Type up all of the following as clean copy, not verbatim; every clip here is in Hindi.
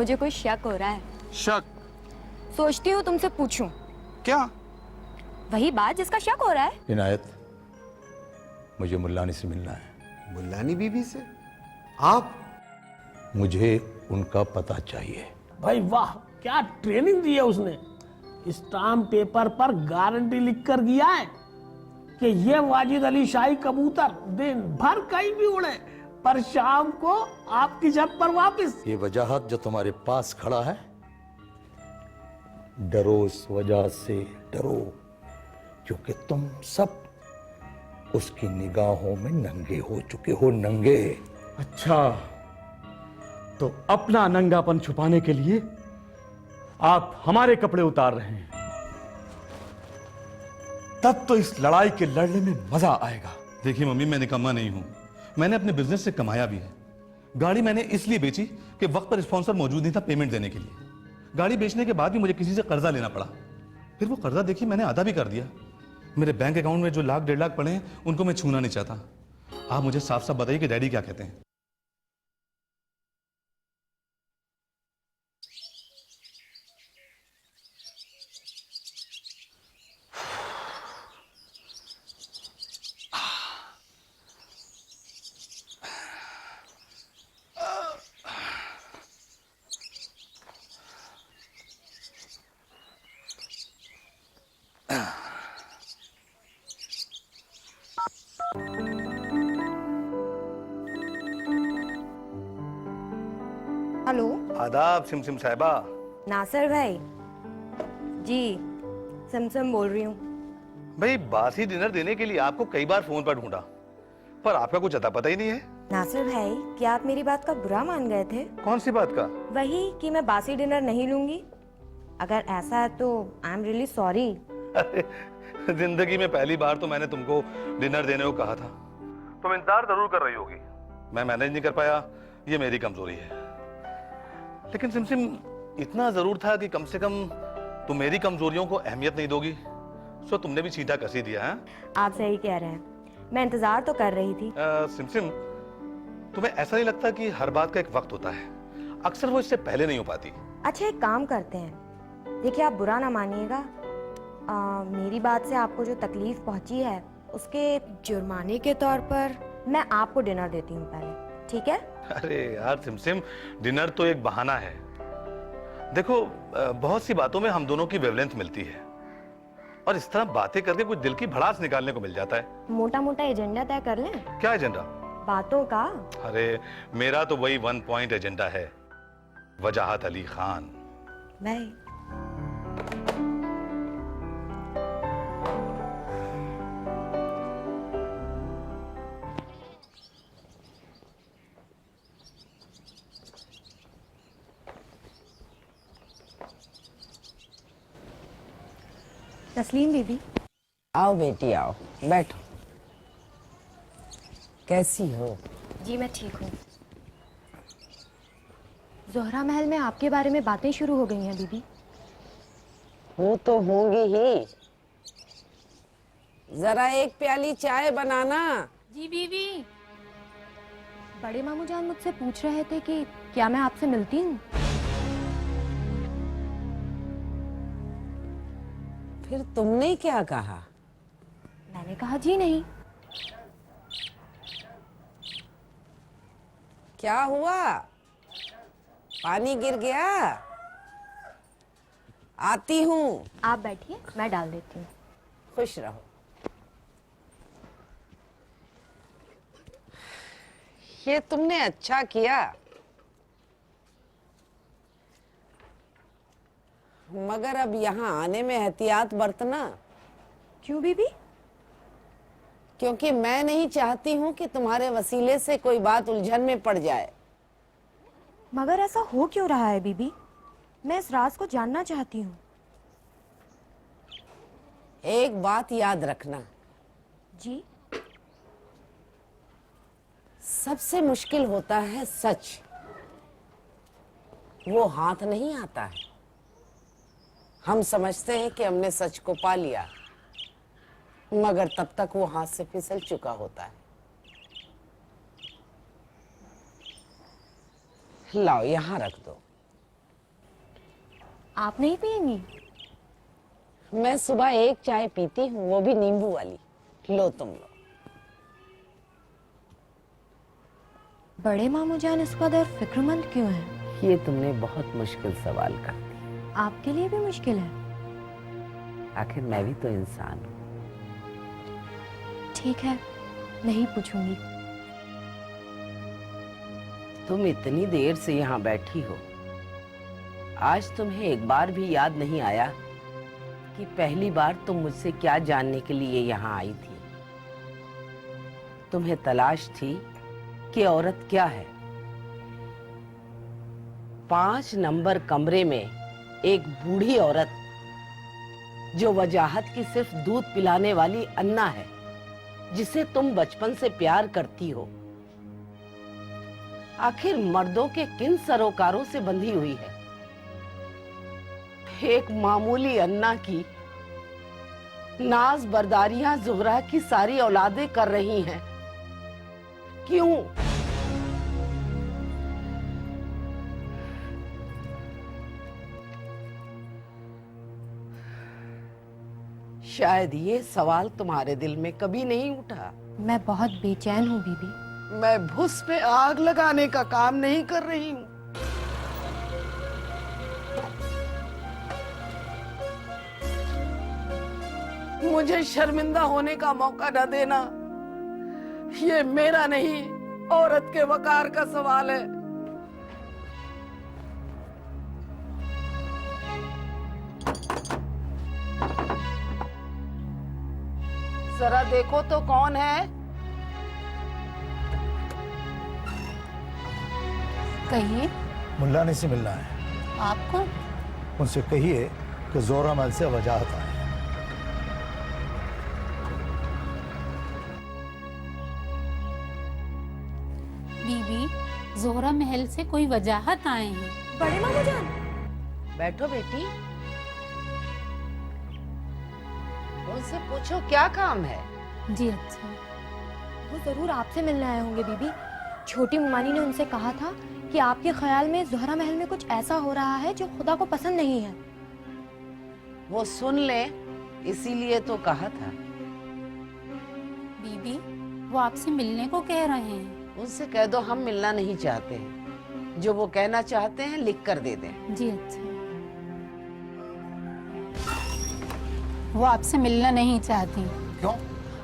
मुझे कोई शक हो रहा है। शक? सोचती हूँ तुमसे पूछूं। क्या? वही बात जिसका शक हो रहा है। इनायत, मुझे मुल्लानी से मिलना है। मुल्लानी बीबी से? आप? मुझे उनका पता चाहिए। भाई वाह, क्या ट्रेनिंग दी है उसने। स्टाम्प पेपर पर गारंटी लिख कर गया है कि ये वाजिद अली शाही कबूतर दिन भर कहीं भी उड़े पर शाम को आपकी छत पर वापस। ये वजाहत जो तुम्हारे पास खड़ा है, डरो इस वजह से डरो क्योंकि तुम सब उसकी निगाहों में नंगे हो चुके हो। नंगे। अच्छा, तो अपना नंगापन छुपाने के लिए आप हमारे कपड़े उतार रहे हैं। तब तो इस लड़ाई के लड़ने में मजा आएगा। देखिए मम्मी, मैं निकम्मा नहीं हूं। मैंने अपने बिजनेस से कमाया भी है। गाड़ी मैंने इसलिए बेची कि वक्त पर स्पॉन्सर मौजूद नहीं था पेमेंट देने के लिए। गाड़ी बेचने के बाद भी मुझे किसी से कर्जा लेना पड़ा। फिर वो कर्जा देखिए मैंने आधा भी कर दिया। मेरे बैंक अकाउंट में जो लाख 1.5 लाख पड़े हैं उनको मैं छूना नहीं चाहता। आप मुझे साफ साफ बताइए कि डैडी क्या कहते हैं। हेलो। आदाब सिमसिम साहिबा। नासिर भाई जी, समसम बोल रही हूँ। भाई बासी डिनर देने के लिए आपको कई बार फोन पर ढूंढा पर आपका कुछ अता पता ही नहीं है। नासिर भाई, क्या आप मेरी बात का बुरा मान गए थे? कौन सी बात का? वही कि मैं बासी डिनर नहीं लूंगी। अगर ऐसा है तो आई एम रियली सॉरी। जिंदगी में पहली बार तो मैंने तुमको डिनर देने को कहा था। तुम इंतजार जरूर कर रही होगी। मैं मैनेज नहीं कर पाया, ये मेरी कमजोरी है। लेकिन सिमसिम, इतना जरूर था कि कम से कम तुम मेरी कमजोरियों को अहमियत नहीं दोगी। सो तुमने भी सीधा कस ही दिया है। आप सही कह रहे हैं, मैं इंतजार तो कर रही थी। सिमसिम, तुम्हें ऐसा नहीं लगता कि हर बात का एक वक्त होता है? अक्सर वो इससे पहले नहीं हो पाती। अच्छा, एक काम करते हैं। देखिए, आप बुरा ना मानिएगा, मेरी बात से आपको जो तकलीफ पहुंची है उसके जुर्माने के तौर पर मैं आपको डिनर देती हूँ पहले, ठीक है? अरे यार सिमसिम, डिनर तो एक बहाना है। देखो, बहुत सी बातों में हम दोनों की वेवलेंथ मिलती है और इस तरह बातें करके कुछ दिल की भड़ास निकालने को मिल जाता है। मोटा मोटा एजेंडा तय कर लें। क्या एजेंडा? बातों का। अरे मेरा तो वही 1 पॉइंट एजेंडा है, वजाहत अली खान। भाई तस्लीम बीबी। आओ बेटी आओ, बैठो। कैसी हो? जी मैं ठीक हूँ। जोहरा महल में आपके बारे में बातें शुरू हो गई हैं बीबी। वो तो होंगी ही। जरा एक प्याली चाय बनाना। जी बीबी। बड़े मामू जान मुझसे पूछ रहे थे कि क्या मैं आपसे मिलती हूँ। फिर तुमने क्या कहा? मैंने कहा जी नहीं। क्या हुआ? पानी गिर गया? आती हूँ। आप बैठिए, मैं डाल देती हूँ। खुश रहो। ये तुमने अच्छा किया, मगर अब यहाँ आने में एहतियात बरतना। क्यों बीबी? क्योंकि मैं नहीं चाहती हूँ कि तुम्हारे वसीले से कोई बात उलझन में पड़ जाए। मगर ऐसा हो क्यों रहा है बीबी? मैं इस राज को जानना चाहती हूँ। एक बात याद रखना। जी? सबसे मुश्किल होता है सच। वो हाथ नहीं आता है। हम समझते हैं कि हमने सच को पा लिया, मगर तब तक वो हाथ से फिसल चुका होता है। लाओ, यहां रख दो। आप नहीं पियेंगी? मैं सुबह एक चाय पीती हूँ, वो भी नींबू वाली। लो तुम लो। बड़े मामू जान इस कदर फिक्रमंद क्यों हैं? ये तुमने बहुत मुश्किल सवाल कर दिया। आपके लिए भी मुश्किल है? आखिर मैं भी तो इंसान हूँ। ठीक है, नहीं पूछूंगी। तुम इतनी देर से यहाँ बैठी हो, आज तुम्हें एक बार भी याद नहीं आया कि पहली बार तुम मुझसे क्या जानने के लिए यहाँ आई थी? तुम्हें तलाश थी कि औरत क्या है। 5 नंबर कमरे में एक बूढ़ी औरत जो वजाहत की सिर्फ दूध पिलाने वाली अन्ना है, जिसे तुम बचपन से प्यार करती हो, आखिर मर्दों के किन सरोकारों से बंधी हुई है? एक मामूली अन्ना की नाज बर्दारियां ज़ोहरा की सारी औलादें कर रही हैं। क्यों? शायद ये सवाल तुम्हारे दिल में कभी नहीं उठा। मैं बहुत बेचैन हूँ बीबी। मैं भुस पे आग लगाने का काम नहीं कर रही हूँ। मुझे शर्मिंदा होने का मौका न देना। ये मेरा नहीं, औरत के वकार का सवाल है। जरा देखो तो कौन है? कहिए। मुल्लानी से मिलना है। आपको? उनसे कहिए कि जोहरा महल से वजाहत आए। बीबी, जोहरा महल से कोई वजाहत आए हैं। बड़े मामू जान। बैठो बेटी, उनसे पूछो क्या काम है। जी अच्छा। वो जरूर आपसे मिलने आए होंगे बीबी। छोटी मुमानी ने उनसे कहा था कि आपके ख्याल में जोहरा महल में कुछ ऐसा हो रहा है जो खुदा को पसंद नहीं है। वो सुन ले, इसीलिए तो कहा था। बीबी, वो आपसे मिलने को कह रहे हैं। उनसे कह दो हम मिलना नहीं चाहते हैं। जो वो कहना चाहते हैं लिख कर दे दें। जी अच्छा। वो आपसे मिलना नहीं चाहती। क्यों?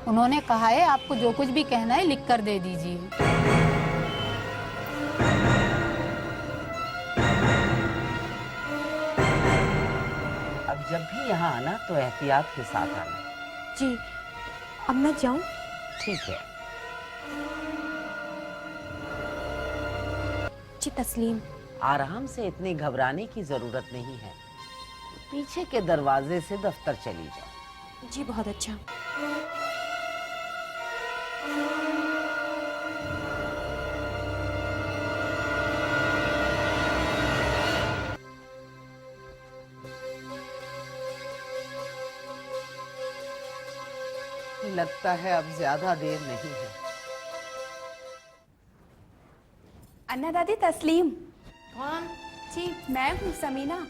उन्होंने कहा है आपको जो कुछ भी कहना है लिख कर दे दीजिए। अब जब भी यहाँ आना तो एहतियात के साथ आना। जी, अब मैं जाऊं? ठीक है। जी तस्लीम। आराम से इतनी घबराने की जरूरत नहीं है। पीछे के दरवाजे से दफ्तर चली जाओ। जी बहुत अच्छा। लगता है अब ज्यादा देर नहीं है। अन्ना दादी तस्लीम। कौन? जी मैं हूँ समीना।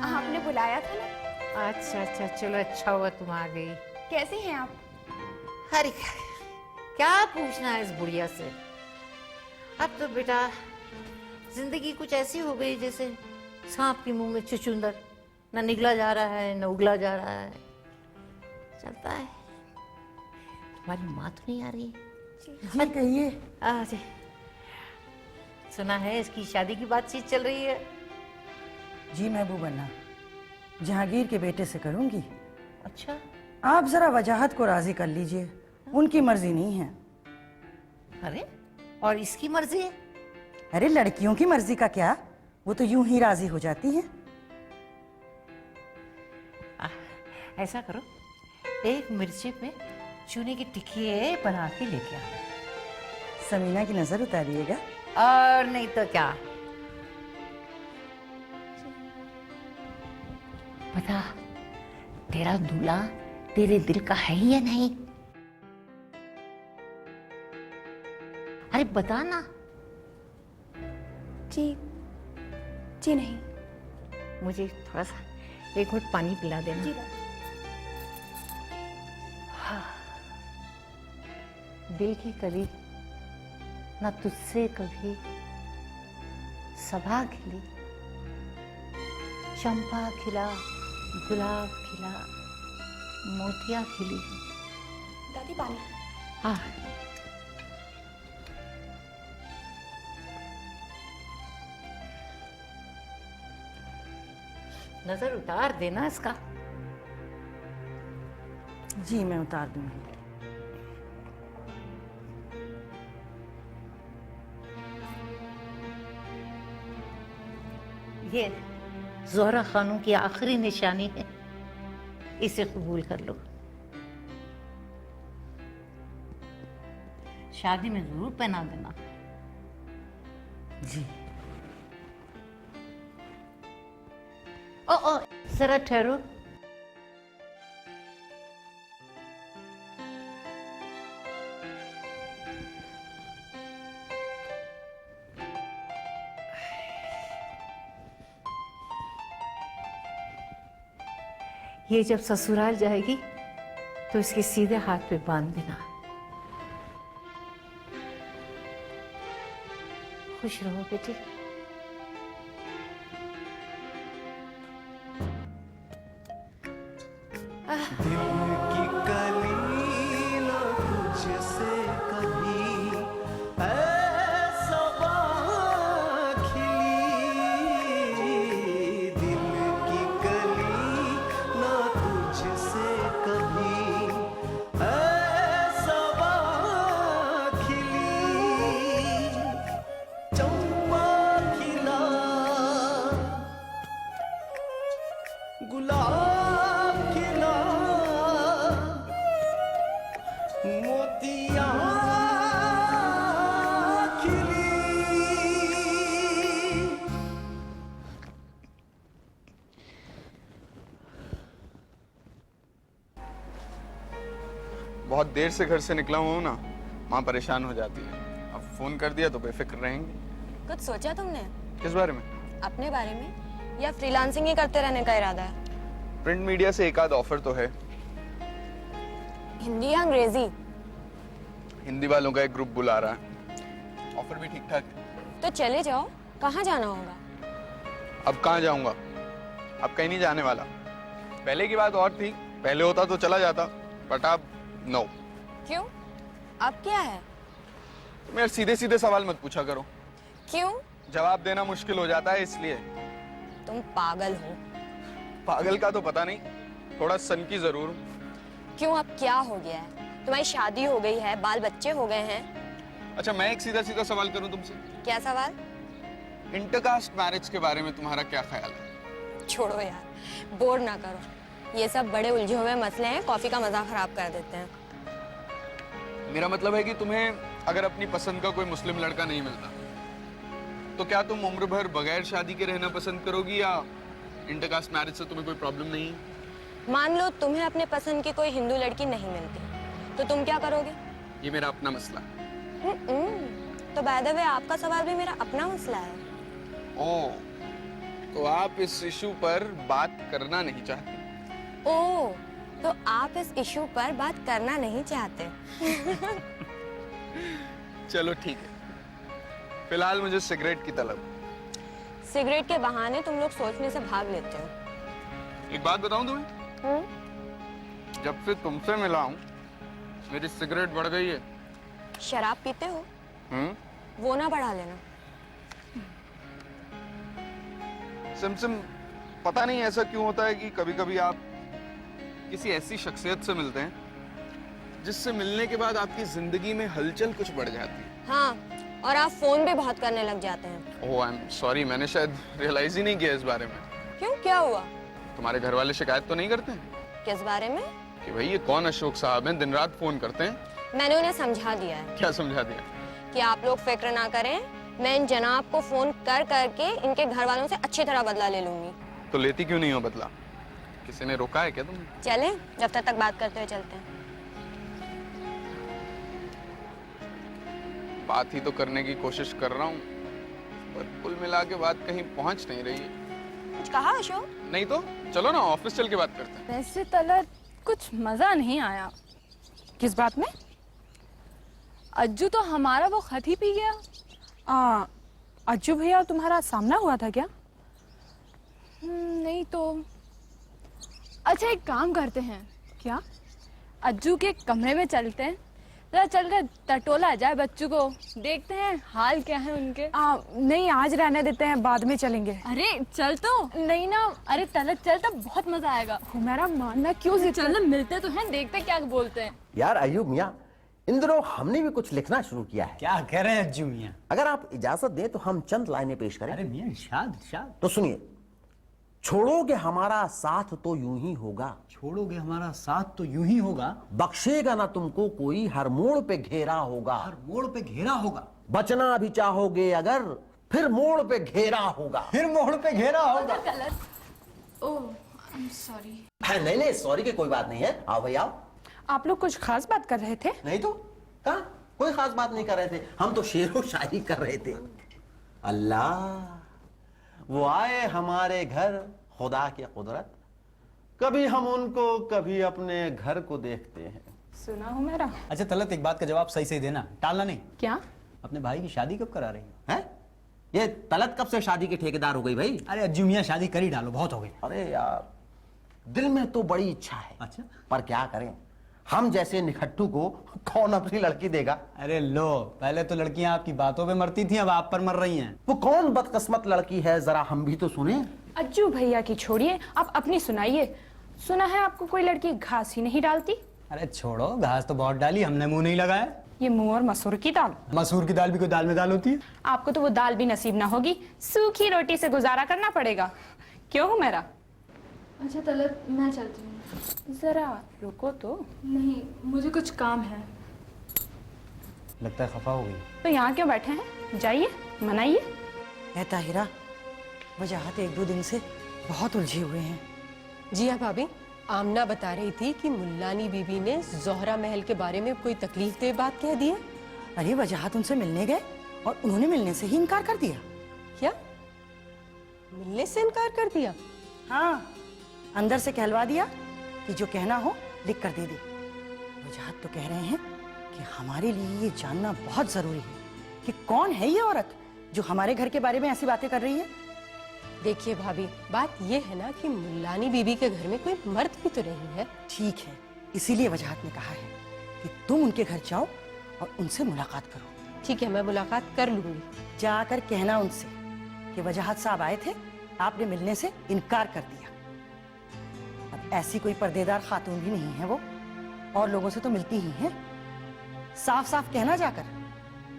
आपने बुलाया था ना। अच्छा अच्छा, चलो अच्छा हुआ तुम आ गई। कैसे हैं आप? अरे क्या पूछना है इस बुढ़िया से। अब तो बेटा जिंदगी कुछ ऐसी हो गई जैसे सांप के मुंह में चुचुंदर, ना निकला जा रहा है ना उगला जा रहा है। चलता है। तुम्हारी माँ तो नहीं आ रही? जी कहिए। जी सुना है इसकी शादी की बातचीत चल रही है। जी महबूबन्ना, जहांगीर के बेटे से करूंगी। अच्छा, आप जरा वजाहत को राजी कर लीजिए, उनकी मर्जी नहीं है। अरे और इसकी मर्जी है? अरे लड़कियों की मर्जी का क्या, वो तो यूं ही राजी हो जाती हैं। ऐसा करो, एक मिर्ची में चूने की टिक्की बना के लेके आओ। समीना की नजर उतारिएगा। और नहीं तो क्या। बता, तेरा दूल्हा तेरे दिल का है या नहीं? अरे बता ना। जी जी नहीं। मुझे थोड़ा सा एक घूंट पानी पिला देना। हाँ। दिल की कली ना तुझसे कभी सभा खिली, चंपा खिला, गुलाब खिला, मोतिया खिली। दादी पानी। हाँ। नजर उतार देना इसका। जी मैं उतार दूंगी। ये ज़ोहरा खानों की आखिरी निशानी है, इसे कबूल कर लो। शादी में जरूर पहना देना। जी। ओ जरा ठहरो। ये जब ससुराल जाएगी तो इसके सीधे हाथ पे बांध देना। खुश रहो बेटी। गुलाब खिला, मोतिया खिली। बहुत देर से घर से निकला हूँ ना, माँ परेशान हो जाती है। अब फोन कर दिया तो बेफिक्र रहेंगे। कुछ सोचा तुमने? किस बारे में? अपने बारे में, या फ्रीलांसिंग ही करते रहने का इरादा है? प्रिंट मीडिया से एक आध ऑफर तो है। हिंदी या अंग्रेजी? हिंदी वालों का एक ग्रुप बुला रहा है, ऑफर भी ठीक ठाक है। तो चले जाओ। कहाँ जाना होगा? अब कहाँ जाऊंगा? अब कहीं नहीं जाने वाला। पहले की बात और थी, पहले होता तो चला जाता, बट अब नो। क्यों? अब क्या है? तुम यार सीधे सीधे सवाल मत पूछा करो। क्यों? जवाब देना मुश्किल हो जाता है इसलिए। तुम पागल हो। पागल का तो पता नहीं, थोड़ा सनकी जरूर हूं। क्यों, अब क्या हो गया है? तुम्हारी शादी हो गई है, बाल बच्चे हो गए हैं। अच्छा, मैं एक सीधा सीधा सवाल करूं तुमसे? क्या सवाल? इंटरकास्ट मैरिज के बारे में तुम्हारा क्या ख्याल है? छोड़ो यार, बोर ना करो। ये सब बड़े उलझे हुए मसले हैं, कॉफी का मजा खराब कर देते हैं। मेरा मतलब है कि तुम्हें अगर अपनी पसंद का कोई मुस्लिम लड़का नहीं मिलता तो क्या तुम उम्र भर बगैर शादी के रहना पसंद करोगी, या इंटरकास्ट मैरिज से तुम्हें कोई प्रॉब्लम नहीं है? मान लो तुम्हें अपने पसंद की कोई हिंदू लड़की नहीं मिलती, तो तुम क्या करोगे? ये मेरा अपना मसला है। तो बाय द वे आपका सवाल भी मेरा अपना मसला है। ओह, तो आप इस इशू पर बात करना नहीं चाहते? ओह, तो आप इस इशू पर बात करना नहीं चाहते। चलो ठीक है, फिलहाल मुझे सिगरेट की तलब। सिगरेट के बहाने तुम लोग सोचने से भाग लेते हो। एक बात बताऊं तुम्हें? जब से तुमसे मिला हूं मेरी सिगरेट बढ़ गई है। शराब पीते हो? वो ना बढ़ा लेना। सिमसिम, पता नहीं ऐसा क्यों होता है कि कभी कभी आप किसी ऐसी शख्सियत से मिलते हैं जिससे मिलने के बाद आपकी जिंदगी में हलचल कुछ बढ़ जाती है। हाँ, और आप फोन भी बहुत करने लग जाते हैं। ओह, आई एम सॉरी, मैंने शायद रियलाइज ही नहीं किया इस बारे में। क्यों, क्या हुआ? तुम्हारे घर वाले शिकायत तो नहीं करते हैं? किस बारे में? कि भाई ये कौन अशोक साहब हैं, दिन रात फोन करते हैं। मैंने उन्हें समझा दिया है। क्या समझा दिया? कि आप लोग फिक्र ना करें, मैं इन जनाब को फोन कर करके इनके घर वालों से अच्छी तरह बदला ले लूंगी। तो लेती क्यों नहीं हो बदला? किसी ने रोका है क्या तुम्हें? चले, दफ्तर तक बात करते हुए चलते हैं। बात ही तो करने की कोशिश कर रहा हूँ, पर कुल मिला के बात कहीं पहुंच नहीं रही है। कुछ कहा अशोक? नहीं तो चलो ना ऑफिस चल के बात करते हैं। वैसे तलत कुछ मजा नहीं आया। किस बात में? अज्जू तो हमारा वो खत ही पी गया। अज्जू भैया तुम्हारा सामना हुआ था क्या? नहीं तो। अच्छा एक काम करते हैं। क्या? अज्जू के कमरे में चलते हैं, जरा चलकर टटोला जाए बच्चों को, देखते हैं हाल क्या है उनके। नहीं, आज रहने देते हैं, बाद में चलेंगे। अरे चल तो। नहीं ना, अरे तलत चल तो बहुत मजा आएगा। मेरा मानना क्यों से चल ना, मिलते तो हैं, देखते क्या बोलते हैं। यार अयूब मियाँ, इन दिनों हमने भी कुछ लिखना शुरू किया है। क्या कह रहे हैं अज्जू मियाँ? अगर आप इजाजत दें तो हम चंद लाइनें पेश करें। अरे मियाँ इरशाद इरशाद। तो सुनिए। छोड़ोगे हमारा साथ तो यूं ही होगा, छोड़ोगे हमारा साथ तो यूं ही होगा, बख्शेगा ना तुमको कोई, हर मोड़ पे घेरा होगा, हर मोड़ पे घेरा होगा, बचना भी चाहोगे अगर, फिर मोड़ पे घेरा होगा, फिर मोड़ पे घेरा होगा। ओह आई एम सॉरी। नहीं नहीं, सॉरी की कोई बात नहीं है। आओ भाई आओ। आप लोग कुछ खास बात कर रहे थे? नहीं तो कहा, कोई खास बात नहीं कर रहे थे, हम तो शेरो शायरी कर रहे थे। अल्लाह वो आए हमारे घर, खुदा की कुदरत, कभी हम उनको कभी अपने घर को देखते हैं। सुना हूँ मेरा। अच्छा तलत, एक बात का जवाब सही से देना, टालना नहीं। क्या? अपने भाई की शादी कब करा रही हो? हैं? ये तलत कब से शादी की ठेकेदार हो गई भाई? अरे अज्जू मियाँ शादी कर ही डालो, बहुत हो गई। अरे यार दिल में तो बड़ी इच्छा है। अच्छा, पर क्या करें, हम जैसे निखट्टू को कौन अपनी लड़की देगा? अरे लो, पहले तो लड़कियां आपकी बातों पे मरती थी, अब आप पर मर रही हैं। वो कौन बदकिस्मत लड़की है, जरा हम भी तो सुने। अज्जू भैया की छोड़िए, आप अपनी सुनाइए। सुना है आपको कोई लड़की घास ही नहीं डालती? अरे छोड़ो, घास तो बहुत डाली, हमने मुंह नहीं लगाया। ये मुंह और मसूर की दाल। मसूर की दाल भी कोई दाल में दाल होती है? आपको तो वो दाल भी नसीब ना होगी, सूखी रोटी से गुजारा करना पड़ेगा। क्यों हूँ मेरा? अच्छा तलत मैं चलती हूँ। जरा रुको तो। नहीं मुझे कुछ काम है। लगता है खफा हो गई। तो यहाँ क्यों बैठे हैं, जाइए मनाइए। ताहिरा, वजाहत एक दो दिन से बहुत उलझे हुए हैं। जी हाँ भाभी, आमना बता रही थी कि मुल्लानी बीबी ने जोहरा महल के बारे में कोई तकलीफ दे बात कह दी है। अरे वजाहत उनसे मिलने गए और उन्होंने मिलने से ही इनकार कर दिया। क्या? मिलने से इनकार कर दिया? हाँ, अंदर से कहलवा दिया कि जो कहना हो लिख कर दे दे। वजाहत तो कह रहे हैं कि हमारे लिए ये जानना बहुत जरूरी है कि कौन है ये औरत जो हमारे घर के बारे में ऐसी बातें कर रही है। देखिए भाभी, बात ये है ना कि मुल्लानी बीबी के घर में कोई मर्द भी तो नहीं है। ठीक है, इसीलिए वजाहत ने कहा है कि तुम उनके घर जाओ और उनसे मुलाकात करो। ठीक है, मैं मुलाकात कर लूंगी। जाकर कहना उनसे कि वजाहत साहब आए थे, आपने मिलने से इनकार कर दिया। अब ऐसी कोई पर्देदार खातून भी नहीं है वो, और लोगों से तो मिलती ही हैं। साफ साफ कहना जाकर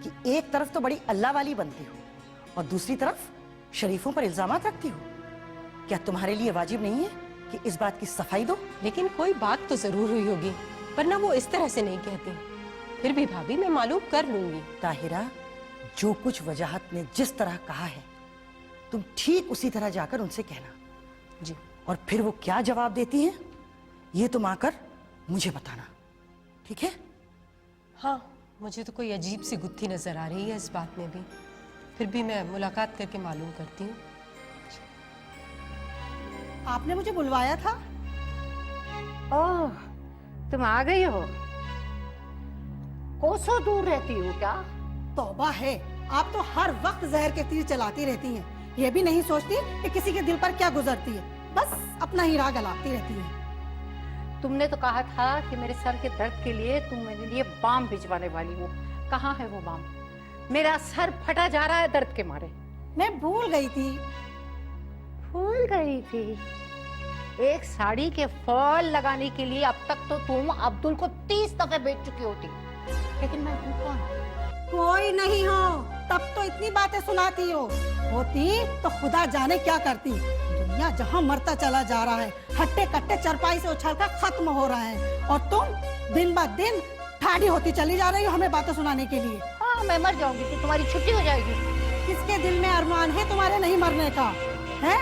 कि एक तरफ तो बड़ी अल्लाह वाली बनती हो और दूसरी तरफ शरीफों पर इल्जामात रखती हो। क्या तुम्हारे लिए वाजिब नहीं है कि इस बात की सफाई दो? लेकिन कोई बात तो जरूर हुई होगी, वरना वो इस तरह से नहीं कहती। फिर भी भाभी मैं मालूम कर लूंगी। ताहिरा, जो कुछ वजाहत ने जिस तरह कहा है तुम ठीक उसी तरह जाकर उनसे कहना जी। और फिर वो क्या जवाब देती हैं ये तुम आकर मुझे बताना, ठीक है? हाँ, मुझे तो कोई अजीब सी गुत्थी नजर आ रही है इस बात में भी। फिर भी मैं मुलाकात करके मालूम करती हूँ। आपने मुझे बुलवाया था? ओह, तुम आ गई हो। कोसों दूर रहती हो क्या? तौबा है, आप तो हर वक्त जहर के तीर चलाती रहती हैं। ये भी नहीं सोचती कि किसी के दिल पर क्या गुजरती है, बस अपना ही राग गलाती रहती हैं। तुमने तो कहा था कि मेरे सर के दर्द के लिए तुम मेरे लिए बाम भिजवाने वाली हो। कहाँ है वो बाम? मेरा सर फटा जा रहा है दर्द के मारे। मैं भूल गई थी। भूल गई थी? एक साड़ी के फॉल लगाने के लिए अब तक तो तुम अब्दुल को 30 दफे बेच चुकी होती, लेकिन मैं हूँ कौन? कोई नहीं हो तब तो इतनी बातें सुनाती हो, होती तो खुदा जाने क्या करती। दुनिया जहाँ मरता चला जा रहा है, हट्टे कट्टे चरपाई से उछलकर खत्म हो रहा है, और तुम दिन ब दिन ठाड़ी होती चली जा रही हो हमें बातें सुनाने के लिए। हाँ, मैं मर जाऊंगी तो तुम्हारी छुट्टी हो जाएगी। किसके दिल में अरमान है तुम्हारे नहीं मरने का? है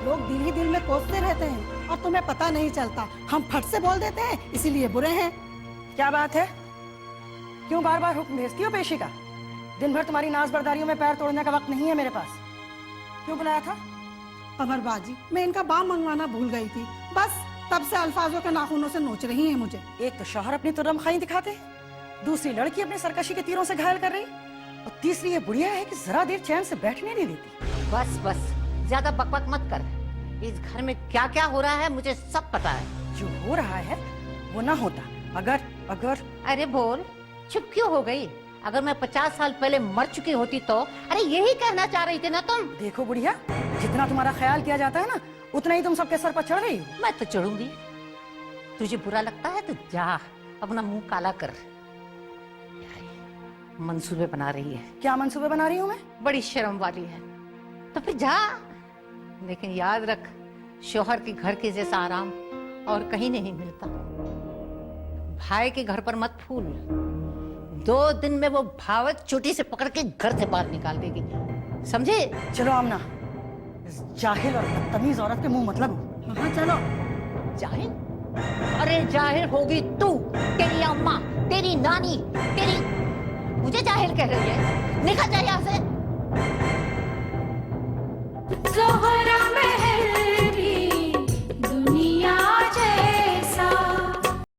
लोग दिल ही दिल में कोसते रहते हैं और तुम्हें पता नहीं चलता। हम फट से बोल देते हैं इसीलिए बुरे हैं। क्या बात है, क्यों बार बार हुक्म भेजती हो पेशी का? दिन भर तुम्हारी नाज बर्दारियों में पैर तोड़ने का वक्त नहीं है मेरे पास। क्यों बुलाया था? कमर बाजी, मैं इनका बाम मंगवाना भूल गई थी। बस तब से अल्फाजों के नाखूनों से नोच रही हैं मुझे। एक तो शौहर अपनी तुरम खाई दिखाते हैं, दूसरी लड़की अपने सरकशी के तीरों से घायल कर रही, और तीसरी ये बुढ़िया है कि जरा देर चैन से बैठने नहीं देती। बस बस ज्यादा बकबक मत कर। इस घर में क्या क्या हो रहा है मुझे सब पता है। जो हो रहा है वो ना होता अगर अगर अरे बोल, चुप क्यों हो गई? अगर मैं 50 साल पहले मर चुकी होती तो? अरे यही कहना चाह रही थी ना तुम? देखो बुढ़िया, जितना तुम्हारा ख्याल किया जाता है ना, उतना ही तुम सबके सर पर चढ़ रही हो। मैं तो चढ़ूंगी। तुझे बुरा लगता है तो जा अपना मुंह काला कर। मंसूबे बना रही है। क्या मंसूबे बना रही हूँ मैं? बड़ी शर्म वाली है। तो फिर जा, लेकिन याद रख, शौहर के घर के जैसा आराम और कहीं नहीं मिलता। भाई के घर पर मत फूल, 2 दिन में वो भावत चोटी से पकड़ के घर से बाहर निकाल देगी, समझे? चलो आमना, इस जाहिल और बदतमीज औरत के मुंह मतलब। हाँ चलो। जाहिल? अरे जाहिल होगी तू, तेरी अम्मा, तेरी नानी, तेरी, मुझे जाहिल कह रही है? निकल जा यहाँ से।